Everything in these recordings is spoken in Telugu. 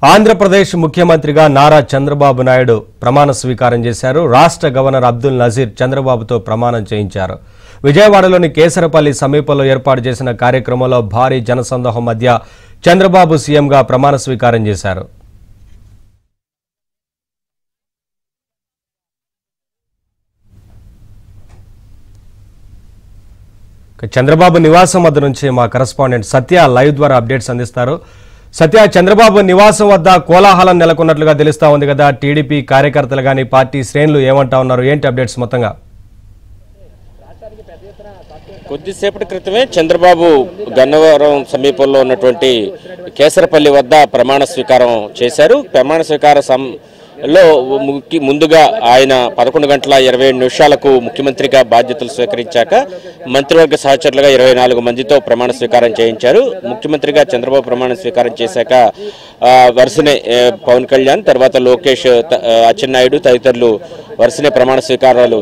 ఆంధ్రప్రదేశ్ ముఖ్యమంత్రిగా నారా చంద్రబాబు నాయుడు ప్రమాణ స్వీకారం చేశారు. రాష్ట్ర గవర్నర్ అబ్దుల్ నజీర్ చంద్రబాబుతో ప్రమాణం చేయించారు. విజయవాడలోని కేసరపల్లి సమీపంలో ఏర్పాటు చేసిన కార్యక్రమంలో భారీ జనసందోహం మధ్య చంద్రబాబు సీఎంగా ప్రమాణ స్వీకారం చేశారు. చంద్రబాబు నివాసం వద్ద నుంచి మా కరెస్పాండెంట్ సత్య లైవ్ ద్వారా అప్డేట్స్ అందిస్తారు. సత్య, చంద్రబాబు నివాసం వద్ద కోలాహలం నెలకొన్నట్లుగా తెలుస్తా ఉంది కదా. టీడీపీ కార్యకర్తలు కానీ పార్టీ శ్రేణులు ఏమంటా ఉన్నారు? ఏంటి అప్డేట్స్ మొత్తంగా? కొద్దిసేపటి క్రితమే చంద్రబాబు గన్నవరం సమీపంలో ఉన్నటువంటి కేసరపల్లి వద్ద ప్రమాణ స్వీకారం చేశారు. ప్రమాణ స్వీకారం లో ముందుగా ఆయన 11:27 ముఖ్యమంత్రిగా బాధ్యతలు స్వీకరించాక మంత్రివర్గ సహచరులుగా 24 మందితో ప్రమాణ స్వీకారం చేయించారు. ముఖ్యమంత్రిగా చంద్రబాబు ప్రమాణ స్వీకారం చేశాక వరుసనే పవన్ కళ్యాణ్, తర్వాత లోకేష్, అచ్చెన్నాయుడు తదితరులు వరుసనే ప్రమాణ స్వీకారాలు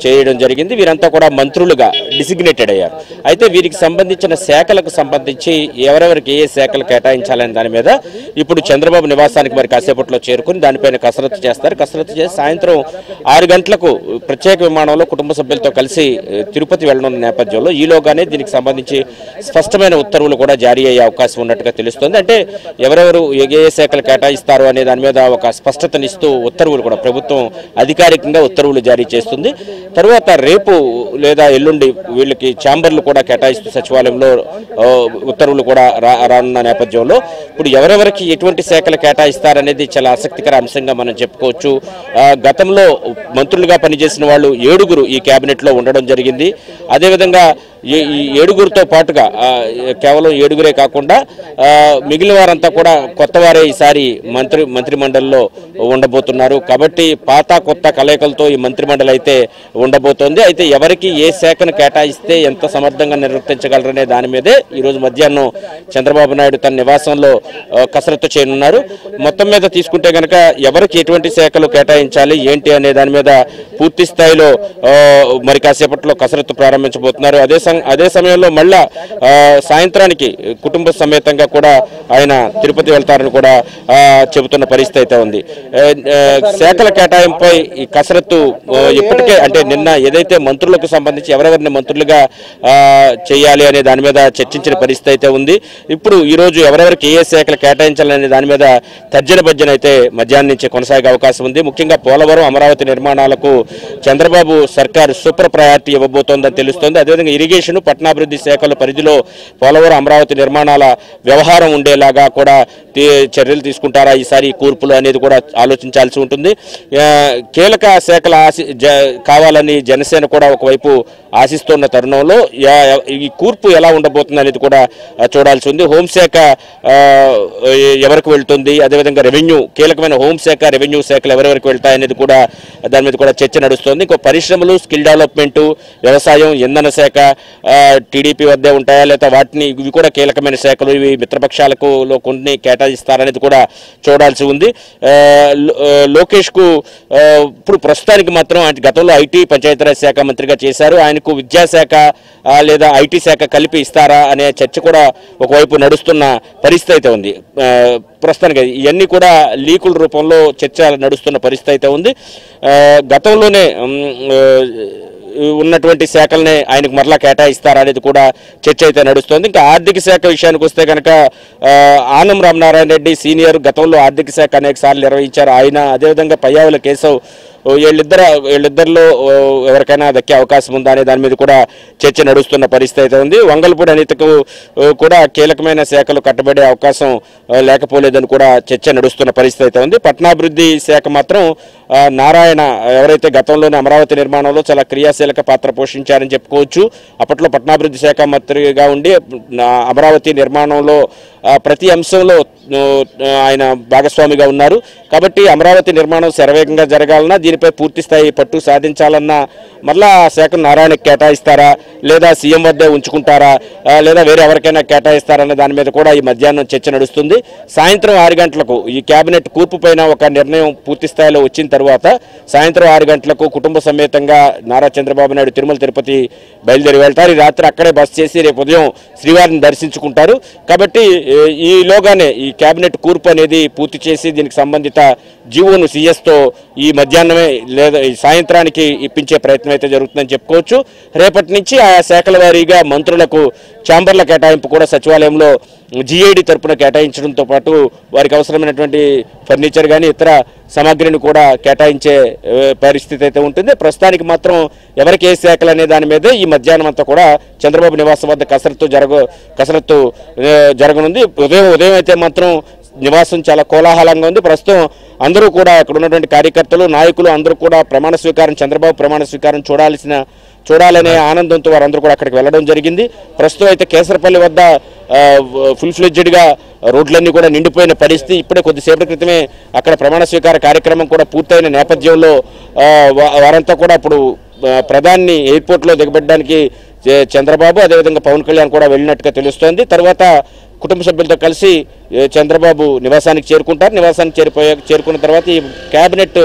చేయడం జరిగింది. వీరంతా కూడా మంత్రులుగా డిసిగ్నేటెడ్ అయ్యారు. అయితే వీరికి సంబంధించిన శాఖలకు సంబంధించి ఎవరెవరికి ఏ శాఖలు కేటాయించాలనే దాని మీద ఇప్పుడు చంద్రబాబు నివాసానికి మరి కాసేపట్లో చేరుకుని దానిపైన కసరత్తు చేస్తారు. కసరత్తు చేసి సాయంత్రం 6 గంటలకు ప్రత్యేక విమానంలో కుటుంబ సభ్యులతో కలిసి తిరుపతి వెళ్లనున్న నేపథ్యంలో ఈలోగానే దీనికి సంబంధించి స్పష్టమైన ఉత్తర్వులు కూడా జారీ అయ్యే అవకాశం ఉన్నట్టుగా తెలుస్తోంది. అంటే ఎవరెవరు ఏ శాఖలు కేటాయిస్తారు అనే దాని మీద ఒక స్పష్టతనిస్తూ ఉత్తర్వులు కూడా ప్రభుత్వం అధికారికంగా ఉత్తర్వులు జారీ చేస్తుంది. తరువాత రేపు లేదా ఎల్లుండి వీళ్ళకి ఛాంబర్లు కూడా కేటాయిస్తూ సచివాలయంలో ఉత్తర్వులు కూడా రానున్న నేపథ్యంలో ఇప్పుడు ఎవరెవరికి ఎటువంటి శాఖలు కేటాయిస్తారనేది చాలా ఆసక్తికర అంశంగా మనం చెప్పుకోవచ్చు. గతంలో మంత్రులుగా పనిచేసిన వాళ్ళు 7 ఈ కేబినెట్లో ఉండడం జరిగింది. అదేవిధంగా ఈ 7 పాటుగా కేవలం 7 కాకుండా మిగిలిన వారంతా కూడా కొత్త వారే ఈసారి మంత్రిమండలిలో ఉండబోతున్నారు. కాబట్టి పాత కొత్త కలయికలతో ఈ మంత్రిమండలి అయితే ఉండబోతోంది. అయితే ఎవరికి ఏ శాఖను కేటాయిస్తే ఎంత సమర్థంగా నిర్వర్తించగలరనే దాని మీదే ఈరోజు మధ్యాహ్నం చంద్రబాబు నాయుడు తన నివాసంలో కసరత్తు చేయనున్నారు. మొత్తం మీద తీసుకుంటే కనుక ఎవరికి ఎటువంటి శాఖలు కేటాయించాలి ఏంటి అనే దాని మీద పూర్తి స్థాయిలో మరి కాసేపట్లో కసరత్తు ప్రారంభించబోతున్నారు. అదే సమయంలో మళ్ళా సాయంత్రానికి కుటుంబ సమేతంగా కూడా ఆయన తిరుపతి వెళ్తారని కూడా చెబుతున్న పరిస్థితి అయితే ఉంది. శాఖల కేటాయింపై ఈ కసరత్తు ఇప్పటికే అంటే నిన్న ఏదైతే మంత్రులకు సంబంధించి ఎవరెవరిని మంత్రులుగా చేయాలి అనే దాని మీద చర్చించిన పరిస్థితి అయితే ఉంది. ఇప్పుడు ఈరోజు ఎవరెవరికి ఏ శాఖలు కేటాయించాలనే దాని మీద తర్జన భర్జన అయితే మధ్యాహ్నం నుంచి కొనసాగే అవకాశం ఉంది. ముఖ్యంగా పోలవరం, అమరావతి నిర్మాణాలకు చంద్రబాబు సర్కారు సూపర్ ప్రయారిటీ ఇవ్వబోతోందని తెలుస్తోంది. అదేవిధంగా ఇరిగేషన్, పట్టణాభివృద్ధి శాఖల పరిధిలో పోలవరం, అమరావతి నిర్మాణాల వ్యవహారం ఉండేలాగా కూడా చర్యలు తీసుకుంటారా ఈసారి కూర్పులు అనేది కూడా ఆలోచించాల్సి ఉంటుంది. కీలక శాఖల కావాలని జనసేన కూడా ఒకవైపు ఆశిస్తున్న తరుణంలో ఈ కూర్పు ఎలా ఉండబోతుంది అనేది కూడా చూడాల్సి ఉంది. హోంశాఖ ఎవరికి వెళ్తుంది, అదేవిధంగా రెవెన్యూ, కీలకమైన హోంశాఖ, రెవెన్యూ శాఖలు ఎవరెవరికి వెళ్తాయనేది కూడా దాని మీద కూడా చర్చ నడుస్తోంది. ఇంకో పరిశ్రమలు, స్కిల్ డెవలప్మెంట్, వ్యవసాయం, ఇంధన శాఖ టీడీపీ వద్దే ఉంటాయా లేదా వాటిని ఇవి కూడా కీలకమైన శాఖలు, ఇవి మిత్రపక్షాలకు కొన్ని కేటాయిస్తారనేది కూడా చూడాల్సి ఉంది. లోకేష్కు ఇప్పుడు ప్రస్తుతానికి మాత్రం గతంలో ఐటీ పంచాయతీరాజ్ శాఖ మంత్రిగా చేశారు. ఆయనకు విద్యాశాఖ లేదా ఐటీ శాఖ కలిపి ఇస్తారా అనే చర్చ కూడా ఒకవైపు నడుస్తున్న పరిస్థితి అయితే ఉంది. ప్రస్తుతానికి ఇవన్నీ కూడా లీకుల రూపంలో చర్చ నడుస్తున్న పరిస్థితి అయితే ఉంది. గతంలోనే ఉన్నటువంటి శాఖలనే ఆయనకు మరలా కేటాయిస్తారా అనేది కూడా చర్చ అయితే నడుస్తోంది. ఇంకా ఆర్థిక శాఖ విషయానికి వస్తే కనుక ఆనం రామనారాయణ రెడ్డి సీనియర్ గతంలో ఆర్థిక శాఖ అనేక సార్లు నిర్వహించారు ఆయన. అదేవిధంగా పయ్యావుల కేశవ్, వీళ్ళిద్దరిలో ఎవరికైనా దక్కే అవకాశం ఉందా అనే దాని మీద కూడా చర్చ నడుస్తున్న పరిస్థితి అయితే ఉంది. వంగల్పూడి అనితకు కూడా కీలకమైన శాఖలు కట్టబడే అవకాశం లేకపోలేదని కూడా చర్చ నడుస్తున్న పరిస్థితి అయితే ఉంది. పట్టణాభివృద్ధి శాఖ మాత్రం నారాయణ ఎవరైతే గతంలోనే అమరావతి నిర్మాణంలో చాలా క్రియాశీలక పాత్ర పోషించారని చెప్పుకోవచ్చు. అప్పట్లో పట్టణాభివృద్ధి శాఖ మంత్రిగా ఉండి అమరావతి నిర్మాణంలో ప్రతి అంశంలో ఆయన భాగస్వామిగా ఉన్నారు. కాబట్టి అమరావతి నిర్మాణం శరవేగంగా జరగాలన్నా, దీనిపై పూర్తి స్థాయి పట్టు సాధించాలన్నా మరలా ఆ శాఖను నారాయణకి కేటాయిస్తారా లేదా సీఎం వద్దే ఉంచుకుంటారా లేదా వేరే ఎవరికైనా కేటాయిస్తారన్న దాని మీద కూడా ఈ మధ్యాహ్నం చర్చ నడుస్తుంది. సాయంత్రం 6 గంటలకు ఈ కేబినెట్ కూర్పు పైన ఒక నిర్ణయం పూర్తి స్థాయిలో వచ్చిన తర్వాత సాయంత్రం 6 గంటలకు కుటుంబ సమేతంగా నారా చంద్రబాబు నాయుడు తిరుమల తిరుపతి బయలుదేరి వెళ్తారు. ఈ రాత్రి అక్కడే బస చేసి రేపు ఉదయం శ్రీవారిని దర్శించుకుంటారు. కాబట్టి ఈలోగానే ఈ కేబినెట్ కూర్పు అనేది పూర్తి చేసి దీనికి సంబంధిత జీవోను సీఎస్తో ఈ మధ్యాహ్నమే లేదా ఈ సాయంత్రానికి ఇప్పించే ప్రయత్నం అయితే జరుగుతుందని చెప్పుకోవచ్చు. రేపటి నుంచి ఆయా శాఖల వారీగా మంత్రులకు ఛాంబర్ల కేటాయింపు కూడా సచివాలయంలో జీఐడి తరపున కేటాయించడంతో పాటు వారికి అవసరమైనటువంటి ఫర్నిచర్ కానీ ఇతర సామాగ్రిని కూడా కేటాయించే పరిస్థితి అయితే ఉంటుంది. ప్రస్తుతానికి మాత్రం ఎవరికి ఏ శాఖలు అనే దాని మీదే ఈ మధ్యాహ్నం అంతా కూడా చంద్రబాబు నివాసం వద్ద కసరత్తు జరగనుంది. ఉదయం అయితే మాత్రం నివాసం చాలా కోలాహలంగా ఉంది. ప్రస్తుతం అందరూ కూడా అక్కడ ఉన్నటువంటి కార్యకర్తలు నాయకులు అందరూ కూడా ప్రమాణ స్వీకారం చంద్రబాబు ప్రమాణ స్వీకారం చూడాలనే ఆనందంతో వారందరూ కూడా అక్కడికి వెళ్ళడం జరిగింది. ప్రస్తుతం అయితే కేసరపల్లి వద్ద ఫుల్ ఫ్లెడ్జెడ్గా రోడ్లన్నీ కూడా నిండిపోయిన పరిస్థితి. ఇప్పుడే కొద్దిసేపటి క్రితమే అక్కడ ప్రమాణ స్వీకార కార్యక్రమం కూడా పూర్తయిన నేపథ్యంలో వారంతా కూడా ఇప్పుడు ప్రధాని ఎయిర్పోర్ట్లో దిగబెట్టడానికి చంద్రబాబు అదేవిధంగా పవన్ కళ్యాణ్ కూడా వెళ్ళినట్టుగా తెలుస్తోంది. తర్వాత కుటుంబ సభ్యులతో కలిసి చంద్రబాబు నివాసానికి చేరుకుంటారు. నివాసానికి చేరుకున్న తర్వాత ఈ కేబినెట్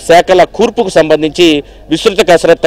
శాఖల కూర్పుకు సంబంధించి విస్తృత కసరత్తు